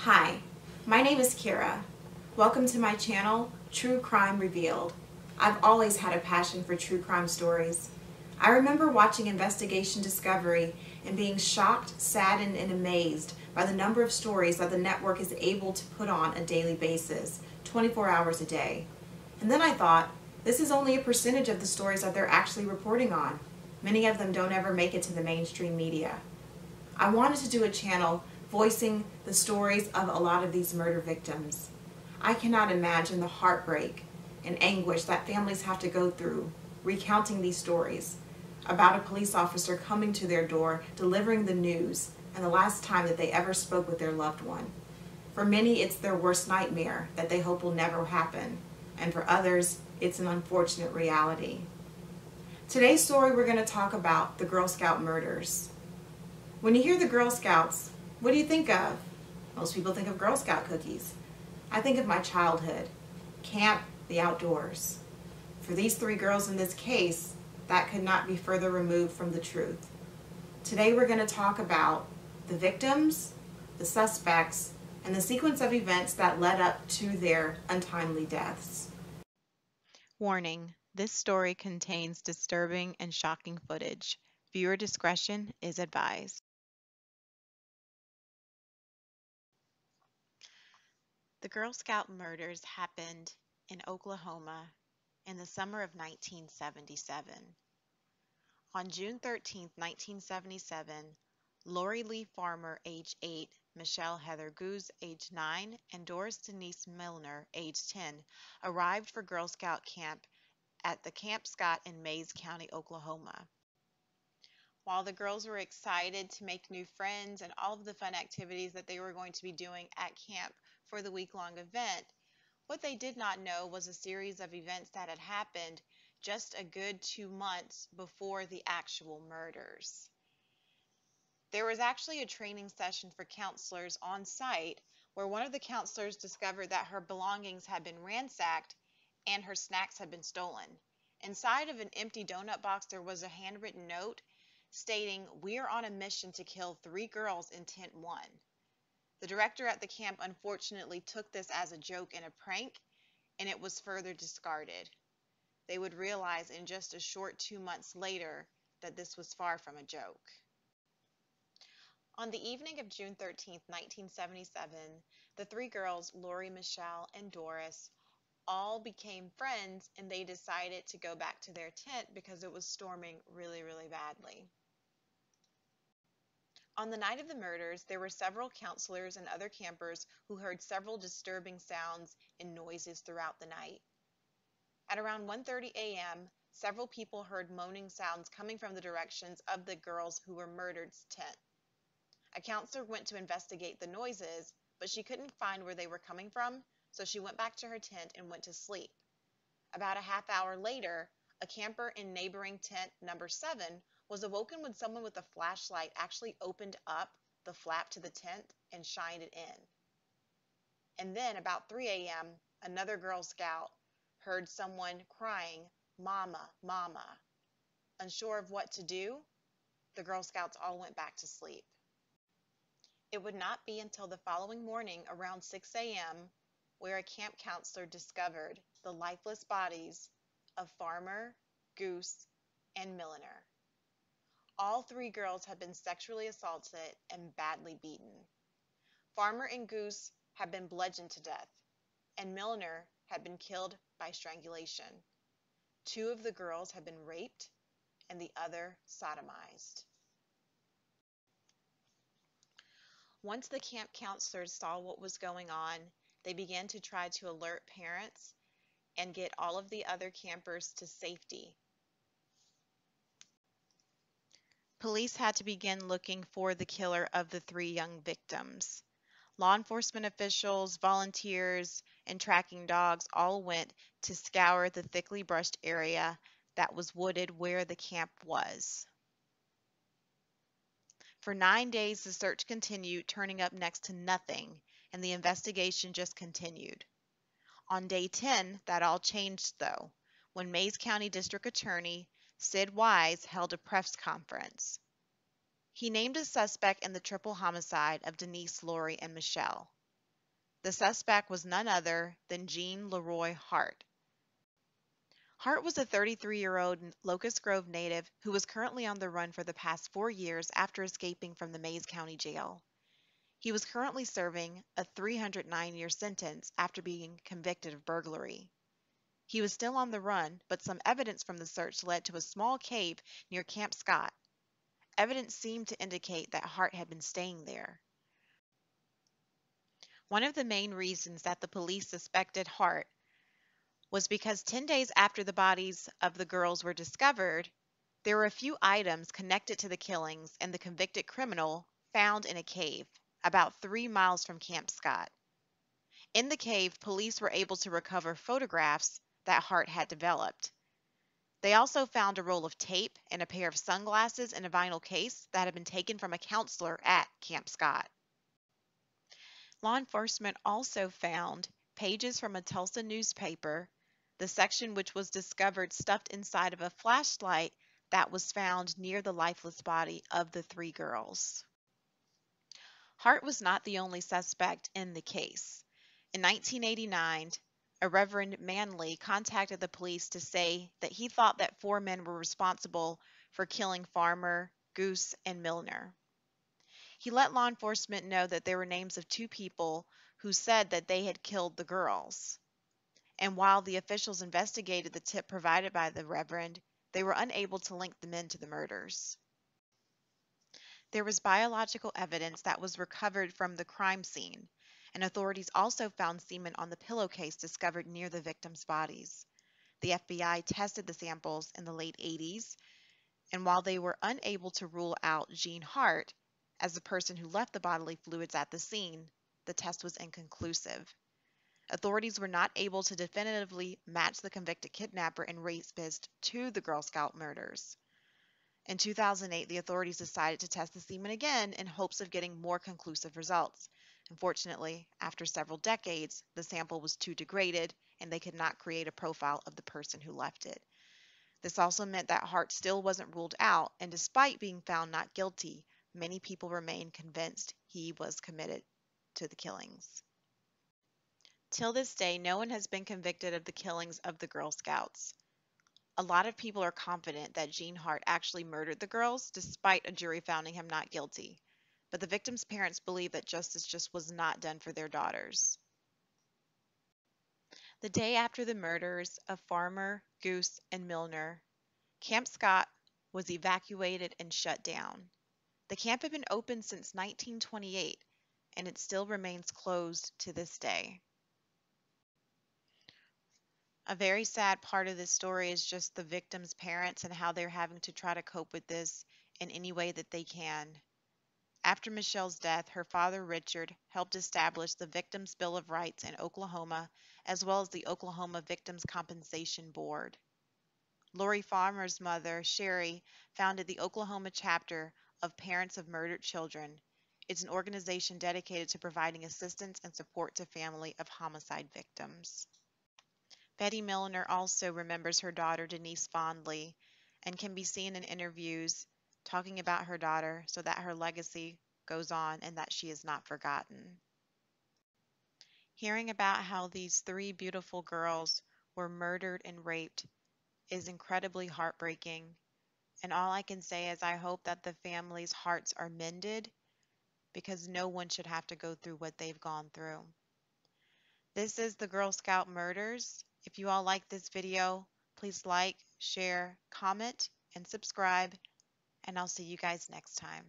Hi, my name is Kira. Welcome to my channel, True Crime Revealed. I've always had a passion for true crime stories. I remember watching Investigation Discovery and being shocked, saddened, and amazed by the number of stories that the network is able to put on a daily basis, 24 hours a day. And then I thought, this is only a percentage of the stories that they're actually reporting on. Many of them don't ever make it to the mainstream media. I wanted to do a channel voicing the stories of a lot of these murder victims. I cannot imagine the heartbreak and anguish that families have to go through recounting these stories about a police officer coming to their door, delivering the news, and the last time that they ever spoke with their loved one. For many, it's their worst nightmare that they hope will never happen, and for others, it's an unfortunate reality. Today's story, we're going to talk about the Girl Scout murders. When you hear the Girl Scouts, what do you think of? Most people think of Girl Scout cookies. I think of my childhood, camp, the outdoors. For these three girls in this case, that could not be further removed from the truth. Today we're going to talk about the victims, the suspects, and the sequence of events that led up to their untimely deaths. Warning: this story contains disturbing and shocking footage. Viewer discretion is advised. The Girl Scout murders happened in Oklahoma in the summer of 1977. On June 13, 1977, Lori Lee Farmer, age 8, Michelle Heather Goose, age 9, and Doris Denise Milner, age 10, arrived for Girl Scout camp at the Camp Scott in Mays County, Oklahoma. While the girls were excited to make new friends and all of the fun activities that they were going to be doing at camp for the week-long event, what they did not know was a series of events that had happened just a good 2 months before the actual murders. There was actually a training session for counselors on site where one of the counselors discovered that her belongings had been ransacked and her snacks had been stolen. Inside of an empty donut box, there was a handwritten note stating, "We're on a mission to kill 3 girls in Tent 1. The director at the camp unfortunately took this as a joke and a prank, and it was further discarded. They would realize in just a short 2 months later that this was far from a joke. On the evening of June 13, 1977, the 3 girls, Lori, Michelle, and Doris, all became friends, and they decided to go back to their tent because it was storming really, really badly. On the night of the murders, there were several counselors and other campers who heard several disturbing sounds and noises throughout the night. At around 1:30 a.m., several people heard moaning sounds coming from the directions of the girls who were murdered's tent. A counselor went to investigate the noises, but she couldn't find where they were coming from, so she went back to her tent and went to sleep. About a half hour later, a camper in neighboring tent number 7 was awoken when someone with a flashlight actually opened up the flap to the tent and shined it in. And then about 3 a.m., another Girl Scout heard someone crying, "Mama, Mama." Unsure of what to do, the Girl Scouts all went back to sleep. It would not be until the following morning around 6 a.m. where a camp counselor discovered the lifeless bodies of Farmer, Goose, and Milner. All 3 girls had been sexually assaulted and badly beaten. Farmer and Goose had been bludgeoned to death, and Milner had been killed by strangulation. 2 of the girls had been raped, and the other sodomized. Once the camp counselors saw what was going on, they began to try to alert parents and get all of the other campers to safety. Police had to begin looking for the killer of the 3 young victims. Law enforcement officials, volunteers, and tracking dogs all went to scour the thickly brushed area that was wooded where the camp was. For 9 days, the search continued, turning up next to nothing, and the investigation just continued. On day 10, that all changed, though, when Mays County District Attorney Sid Wise held a press conference. He named a suspect in the triple homicide of Denise, Lori, and Michelle. The suspect was none other than Jean Leroy Hart. Hart was a 33-year-old Locust Grove native who was currently on the run for the past 4 years after escaping from the Mays County Jail. He was currently serving a 309-year sentence after being convicted of burglary. He was still on the run, but some evidence from the search led to a small cave near Camp Scott. Evidence seemed to indicate that Hart had been staying there. One of the main reasons that the police suspected Hart was because 10 days after the bodies of the girls were discovered, there were a few items connected to the killings and the convicted criminal found in a cave about 3 miles from Camp Scott. In the cave, police were able to recover photographs that Hart had developed. They also found a roll of tape and a pair of sunglasses in a vinyl case that had been taken from a counselor at Camp Scott. Law enforcement also found pages from a Tulsa newspaper, the section which was discovered stuffed inside of a flashlight that was found near the lifeless body of the three girls. Hart was not the only suspect in the case. In 1989, a Reverend Manley contacted the police to say that he thought that 4 men were responsible for killing Farmer, Goose, and Milner. He let law enforcement know that there were names of 2 people who said that they had killed the girls. And while the officials investigated the tip provided by the Reverend, they were unable to link the men to the murders. There was biological evidence that was recovered from the crime scene, and authorities also found semen on the pillowcase discovered near the victims' bodies. The FBI tested the samples in the late 80s, and while they were unable to rule out Jean Hart as the person who left the bodily fluids at the scene, the test was inconclusive. Authorities were not able to definitively match the convicted kidnapper and rapist to the Girl Scout murders. In 2008, the authorities decided to test the semen again in hopes of getting more conclusive results. Unfortunately, after several decades, the sample was too degraded and they could not create a profile of the person who left it. This also meant that Hart still wasn't ruled out, and despite being found not guilty, many people remain convinced he was committed to the killings. Till this day, no one has been convicted of the killings of the Girl Scouts. A lot of people are confident that Jean Hart actually murdered the girls, despite a jury finding him not guilty. But the victims' parents believe that justice just was not done for their daughters. The day after the murders of Farmer, Goose, and Milner, Camp Scott was evacuated and shut down. The camp had been open since 1928, and it still remains closed to this day. A very sad part of this story is just the victims' parents and how they're having to try to cope with this in any way that they can. After Michelle's death, her father Richard helped establish the Victims' Bill of Rights in Oklahoma, as well as the Oklahoma Victims' Compensation Board. Lori Farmer's mother, Sherry, founded the Oklahoma chapter of Parents of Murdered Children. It's an organization dedicated to providing assistance and support to family of homicide victims. Betty Milner also remembers her daughter Denise fondly and can be seen in interviews talking about her daughter so that her legacy goes on and that she is not forgotten. Hearing about how these 3 beautiful girls were murdered and raped is incredibly heartbreaking, and all I can say is I hope that the families' hearts are mended because no one should have to go through what they've gone through. This is the Girl Scout murders. If you all like this video, please like, share, comment, and subscribe, and I'll see you guys next time.